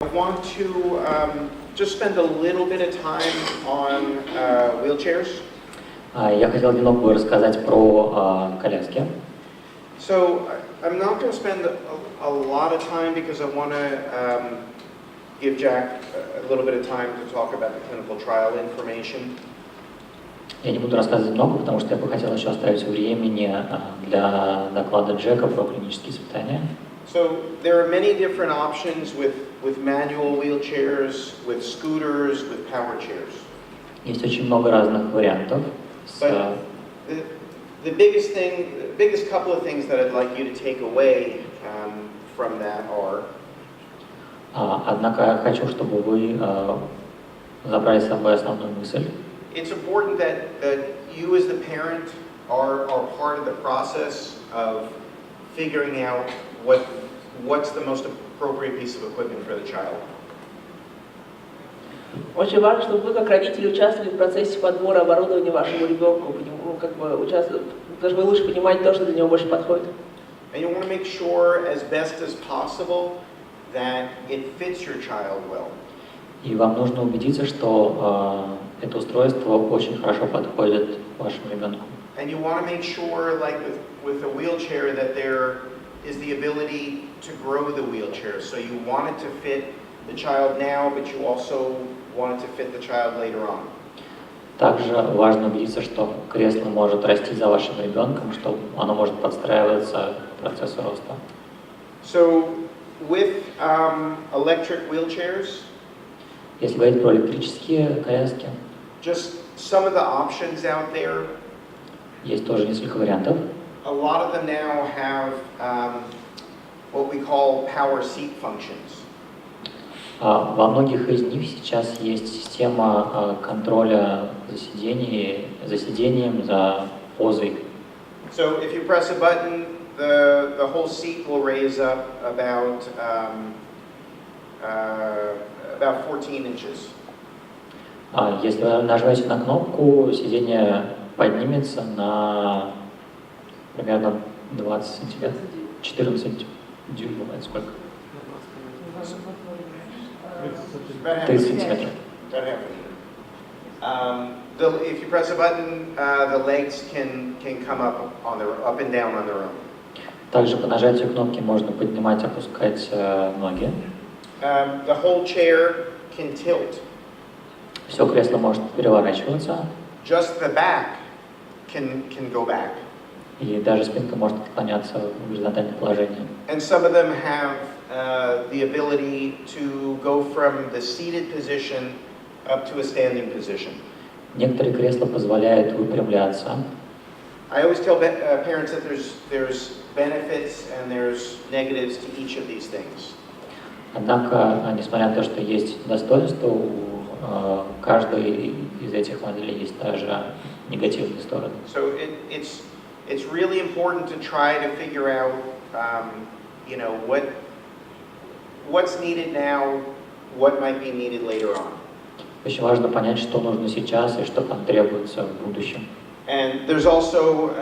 I want to just spend a little bit of time on wheelchairs. Я хотел немного рассказать про коляски. So I'm not going to spend a lot of time because I want to give Jack a little bit of time to talk about the clinical trial information. Я не буду рассказывать много, потому что я бы хотел еще оставить времени для доклада Джека про клинические испытания. So there are many different options with manual wheelchairs, with scooters, with power chairs. Есть очень много разных вариантов. But the biggest couple of things that I'd like you to take away from that are. Однако я хочу, чтобы вы забрали с собой основную мысль. It's important that you as the parent are part of the process of figuring out what's the most appropriate piece of equipment for the child. Очень важно, чтобы вы как родители участвовали в процессе подбора оборудования вашему ребенку, участвовали, потому что вы лучше понимаете то, что для него больше подходит. And you want to make sure as best as possible that it fits your child well. И вам нужно убедиться, что это устройство очень хорошо подходит вашему ребенку. And you want to make sure, like with a wheelchair, that there is the ability to grow the wheelchair. So you want it to fit the child now, but you also want it to fit the child later on. Также важно убедиться, что кресло может расти за вашим ребенком, что оно может подстраиваться к процессу роста. So with electric wheelchairs, если говорить про электрические коляски, just some of the options out there. Есть тоже несколько вариантов. A lot of them now have what we call power seat functions. Во многих из них сейчас есть система контроля за сидением, за позой. So if you press a button, the whole seat will raise up about 14 inches. Если вы нажмете на кнопку, сиденье поднимется на примерно 20 сантиметров, 14 дюймов, это сколько? 30 сантиметров. If you press a button, the legs can come up and down on their own. Также по нажатию кнопки можно поднимать, опускать ноги. The whole chair can tilt. Все кресло может переворачиваться. Just the back can go back. И даже спинка может отклоняться в горизонтальное положение. And some of them have the ability to go from the seated position up to a standing position. Некоторые кресла позволяют выпрямляться. I always tell parents that there's benefits and there's negatives to each of these things. Однако, несмотря на то, что есть достоинства, у каждой из этих моделей есть также негативные стороны. So it's really important to try to figure out, what's needed now, what might be needed later on. Очень важно понять, что нужно сейчас и что там требуется в будущем. And there's also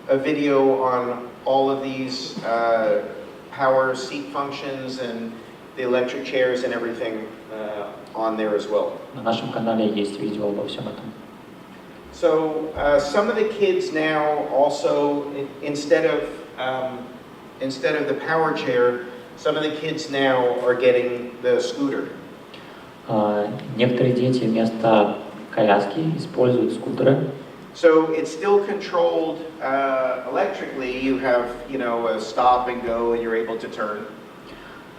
a video on all of these power seat functions and the electric chairs and everything on there as well. На нашем канале есть видео обо всем этом. So some of the kids now also, instead of the power chair, some of the kids now are getting the scooter. Некоторые дети вместо коляски используют скутеры. So it's still controlled electrically. You have, a stop and go, and you're able to turn.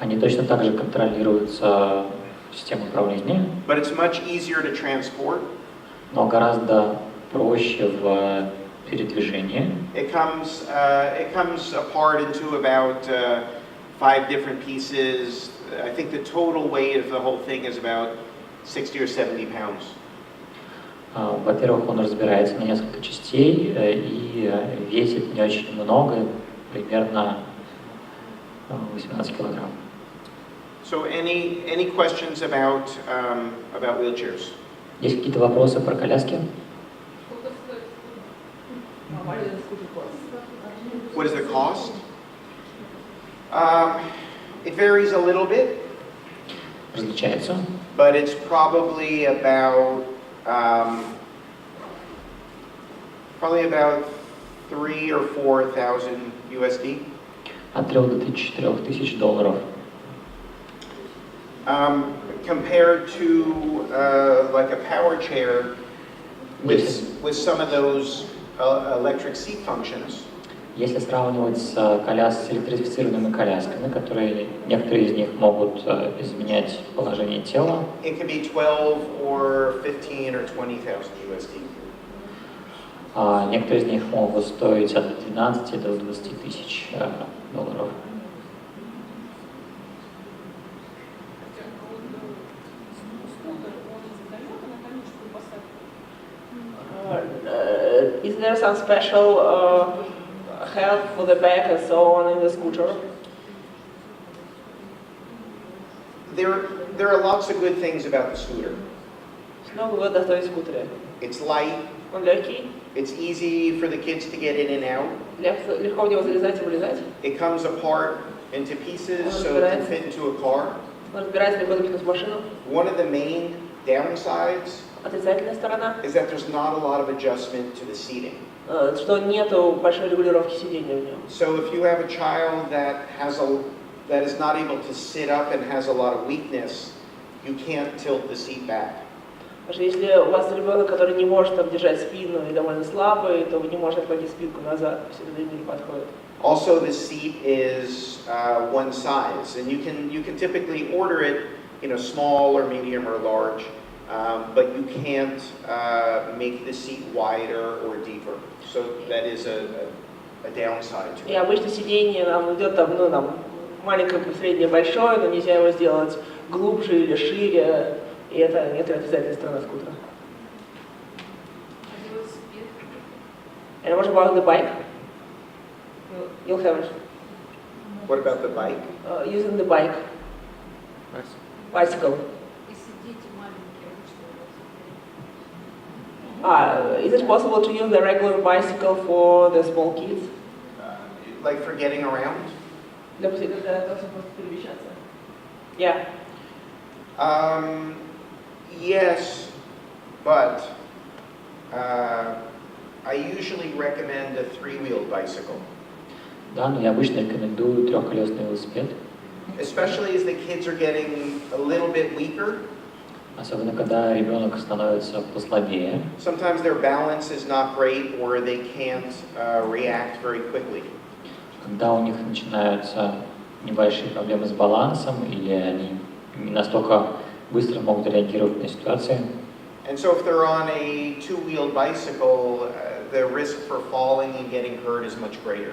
Они точно так же контролируются системой управления. But it's much easier to transport. Но гораздо проще в передвижении. It comes apart into about 5 different pieces. I think the total weight of the whole thing is about 60 or 70 pounds. Во-первых, он разбирается на несколько частей и весит не очень много, примерно 18 килограмм. So any questions about wheelchairs? Есть какие-то вопросы про коляски? What is the cost? It varies a little bit. различается. but it's probably about 3 or 4,000 USD. От 3 до 4 тысяч долларов. Compared to like a power chair with some of those electric seat functions. Если сравнивать с электрифицированными колясками, которые некоторые из них могут изменять положение тела, It could be 12 or 15 or 20,000 USD. Некоторые из них могут стоить от 12 до 20 тысяч долларов. Is there some special help for the back and so on in the scooter? There are lots of good things about the scooter. Много выгод достоин скутере. It's light, Он легкий, it's easy for the kids to get in and out. легко в него залезать и вылезать. It comes apart into pieces so it can fit into a car. Он разбирается легко запихнуть в машину. One of the main downsides Отрицательная сторона, is that there's not a lot of adjustment to the seating. что нету большой регулировки сидения в нем. So if you have a child that is not able to sit up and has a lot of weakness, you can't tilt the seat back. Потому что если у вас ребенок, который не может там держать спину и довольно слабый, то вы не можете отклонить спинку назад, все это не подходит. Also, the seat is one size, and you can typically order it, small or medium or large, but you can't make the seat wider or deeper. So that is a downside to И it. обычно сиденье нам идет там, маленькое, среднее, большое, но нельзя его сделать глубже или шире, и это обязательная сторона скутера. And what about the bike? You'll have it. What about the bike? Using the bike. Bicycle. Is it possible to use the regular bicycle for the small kids? Like for getting around? Для того, чтобы просто перемещаться. Yeah. Yes, but I usually recommend a three-wheeled bicycle. Да, но я обычно рекомендую трехколесный велосипед. Especially as the kids are getting a little bit weaker. Особенно когда ребенок становится послабее. Sometimes their balance is not great or they can't react very quickly. Когда у них начинаются небольшие проблемы с балансом или они не настолько быстро могут реагировать на ситуации. And so if they're on a two-wheeled bicycle, the risk for falling and getting hurt is much greater.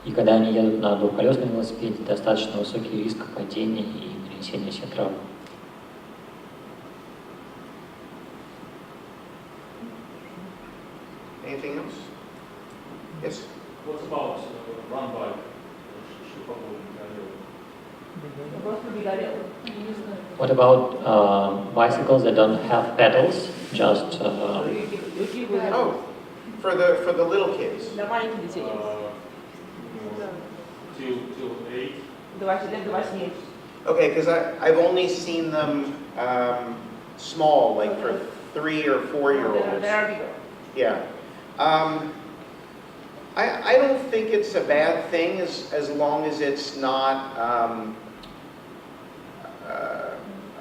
И когда они едут на двухколесном велосипеде, достаточно высокий риск падения и нанесения себе травм. Anything else? Yes? What about run bike? What about bicycles that don't have pedals, just Oh, for the little kids. Для маленьких детей. Till 8. Лет до 8. Okay, because I've only seen them small, like for 3 or 4-year-olds. Yeah. I don't think it's a bad thing as long as it's not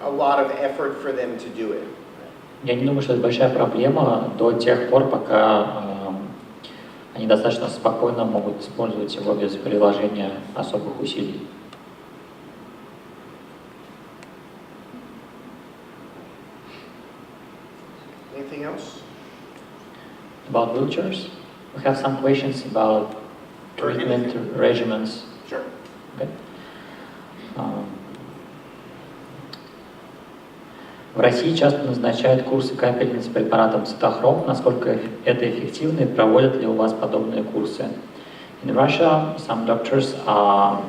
a lot of effort for them to do it. Я не думаю, что это большая проблема до тех пор, пока они достаточно спокойно могут использовать его без приложения особых усилий. Anything else? About wheelchairs, we have some questions about treatment regimens. Sure. Okay. В России часто назначают курсы капельниц с препаратом цитохром. Насколько это эффективно и проводят ли у вас подобные курсы? In Russia, some doctors are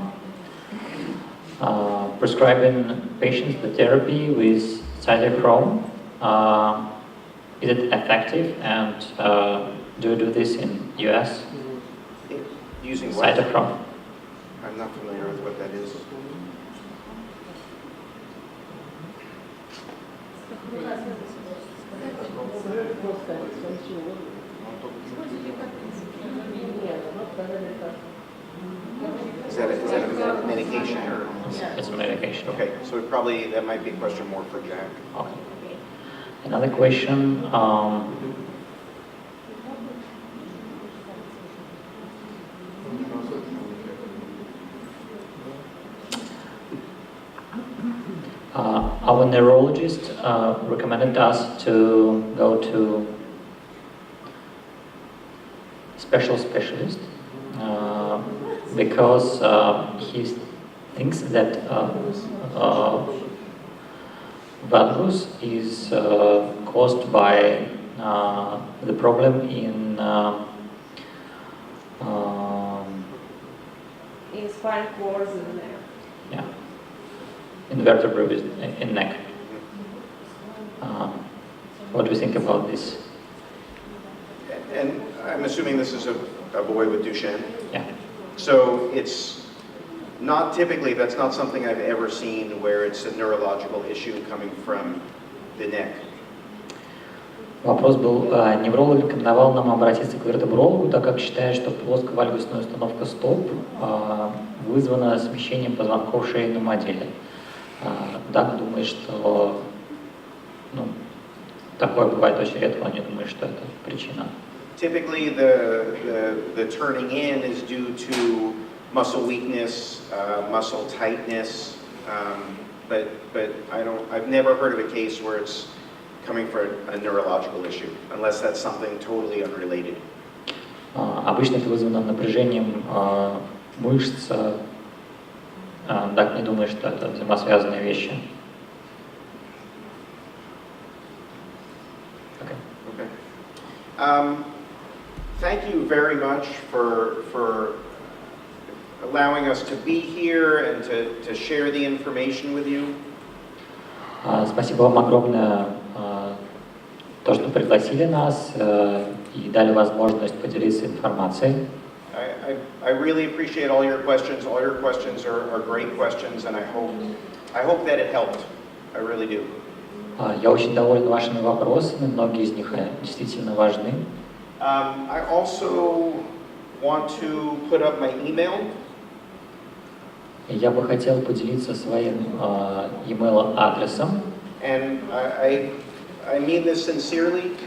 prescribing patients the therapy with cytochrome. Is it effective, and do you do this in US? Using what? Cytochrome. I'm not familiar with what that is. Is that a medication or? It's a medication. Okay, so that might be a question more for Jack. Okay. Another question. Our neurologist recommended us to go to specialist because he thinks that valgus is caused by the problem in spinal cords and neck. yeah, in vertebrae in neck. What do you think about this? And I'm assuming this is a boy with Duchenne. Yeah. So it's not typically, that's not something I've ever seen where it's a neurological issue coming from the neck. Вопрос был, невролог рекомендовал нам обратиться к вертебрологу, так как считает, что плосковальгусная установка стоп вызвана смещением позвонков в шейном отделе. Даг думает, что такое бывает очень редко, он не думает, что это причина. Typically the turning in is due to muscle weakness, muscle tightness, but I've never heard of a case where it's coming from a neurological issue, unless that's something totally unrelated. Обычно это вызвано напряжением мышц. Даг не думает, что это взаимосвязанные вещи. Okay. Thank you very much for allowing us to be here and to share the information with you. Спасибо вам огромное, то, что пригласили нас и дали возможность поделиться информацией. I really appreciate all your questions. All your questions are great questions, and I hope that it helped. I really do. Я очень доволен вашими вопросами, многие из них действительно важны. I also want to put up my email. Я бы хотел поделиться своим email-адресом. And I mean this sincerely.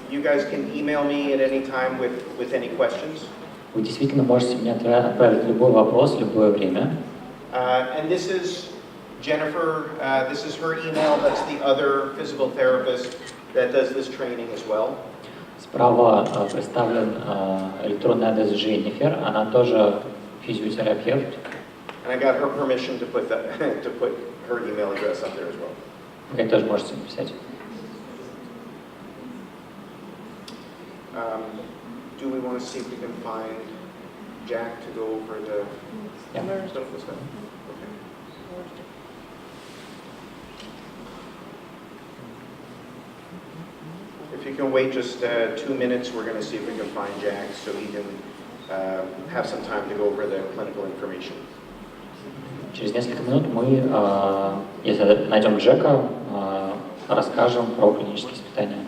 You guys can email me at any time with any questions. Вы действительно можете мне отправить любой вопрос, любое время. And this is Jennifer. This is her email. That's the other physical therapist that does this training as well. Справа представлен электронный адрес Дженнифер. Она тоже физиотерапевт. And I got her permission to put her email address up there as well. Вы тоже можете написать. Do we want to see if we can find Jack to go over the stuff? Okay. If you can wait just 2 minutes, we're going to see if we can find Jack so he can have some time to go over the clinical information. Через несколько минут мы, если найдем Джека, расскажем про клинические испытания.